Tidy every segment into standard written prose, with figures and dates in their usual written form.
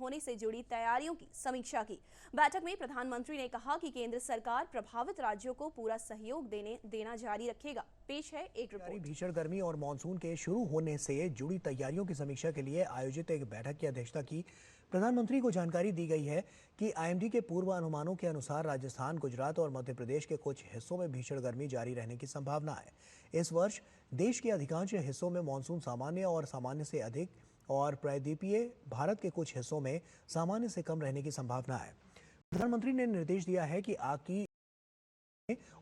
होने से जुड़ी तैयारियों की समीक्षा की। बैठक में प्रधानमंत्री ने कहा कि केंद्र सरकार प्रभावित राज्यों को पूरा सहयोग देना जारी रखेगा। पेश है एक रिपोर्ट। भीषण गर्मी और मानसून के शुरू होने से जुड़ी तैयारियों की समीक्षा के लिए आयोजित एक बैठक की अध्यक्षता की। प्रधानमंत्री को जानकारी दी गई है कि आईएमडी के पूर्वानुमानों के अनुसार राजस्थान, गुजरात और मध्य प्रदेश के कुछ हिस्सों में भीषण गर्मी जारी रहने की संभावना है। इस वर्ष देश के अधिकांश हिस्सों में मानसून सामान्य और सामान्य से अधिक और प्रायद्वीपीय भारत के कुछ हिस्सों में सामान्य से कम रहने की संभावना है। प्रधानमंत्री ने निर्देश दिया है कि आग की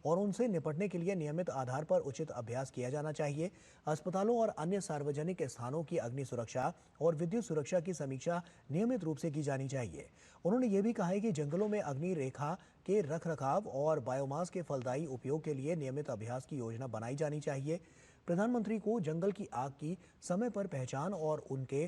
और उनसे निपटने के लिए नियमित आधार पर उचित अभ्यास किया जाना चाहिए। अस्पतालों और अन्य सार्वजनिक स्थानों की अग्नि सुरक्षा और विद्युत सुरक्षा की समीक्षा नियमित रूप से की जानी चाहिए। उन्होंने ये भी कहा है कि जंगलों में अग्नि रेखा के रखरखाव और बायोमास के फलदायी उपयोग के लिए नियमित अभ्यास की योजना बनाई जानी चाहिए। प्रधानमंत्री को जंगल की आग की समय पर पहचान और उनके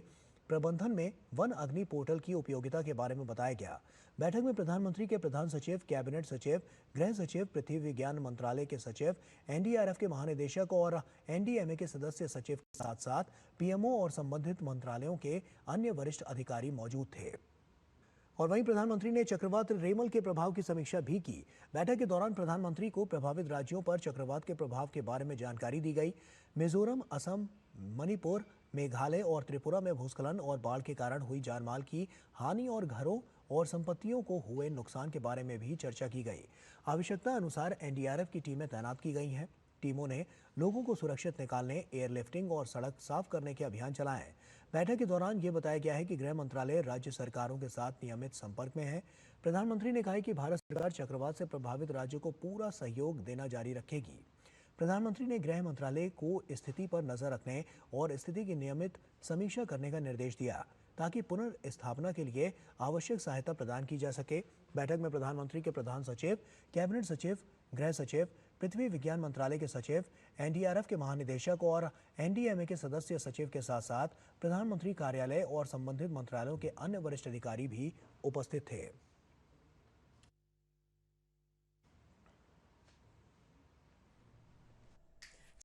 प्रबंधन में वन अग्नि पोर्टल की उपयोगिता के बारे में बताया गया। बैठक में प्रधानमंत्री के प्रधान सचिव, कैबिनेट सचिव, गृह सचिव, पृथ्वी विज्ञान मंत्रालय के सचिव, एनडीआरएफ के महानिदेशक और एनडीएमए के सदस्य सचिव के साथ साथ पीएमओ और संबंधित मंत्रालयों के अन्य वरिष्ठ अधिकारी मौजूद थे। और वहीं प्रधानमंत्री ने चक्रवात रेमल के प्रभाव की समीक्षा भी की। बैठक के दौरान प्रधानमंत्री को प्रभावित राज्यों पर चक्रवात के प्रभाव के बारे में जानकारी दी गई। मिजोरम, असम, मणिपुर, मेघालय और त्रिपुरा में भूस्खलन और बाढ़ के कारण हुई जानमाल की हानि और घरों और संपत्तियों को हुए नुकसान के बारे में भी चर्चा की गई। आवश्यकता अनुसार एनडीआरएफ की टीमें तैनात की गई हैं। टीमों ने लोगों को सुरक्षित निकालने, एयरलिफ्टिंग और सड़क साफ करने के अभियान चलाए। बैठक के दौरान ये बताया गया है कि गृह मंत्रालय राज्य सरकारों के साथ नियमित संपर्क में है। प्रधानमंत्री ने कहा कि भारत सरकार चक्रवात से प्रभावित राज्यों को पूरा सहयोग देना जारी रखेगी। प्रधानमंत्री ने गृह मंत्रालय को स्थिति पर नजर रखने और स्थिति की नियमित समीक्षा करने का निर्देश दिया ताकि पुनर्स्थापना के लिए आवश्यक सहायता प्रदान की जा सके। बैठक में प्रधानमंत्री के प्रधान सचिव, कैबिनेट सचिव, गृह सचिव, पृथ्वी विज्ञान मंत्रालय के सचिव, एनडीआरएफ के महानिदेशक और एनडीएमए के सदस्य सचिव के साथ साथ प्रधानमंत्री कार्यालय और संबंधित मंत्रालयों के अन्य वरिष्ठ अधिकारी भी उपस्थित थे।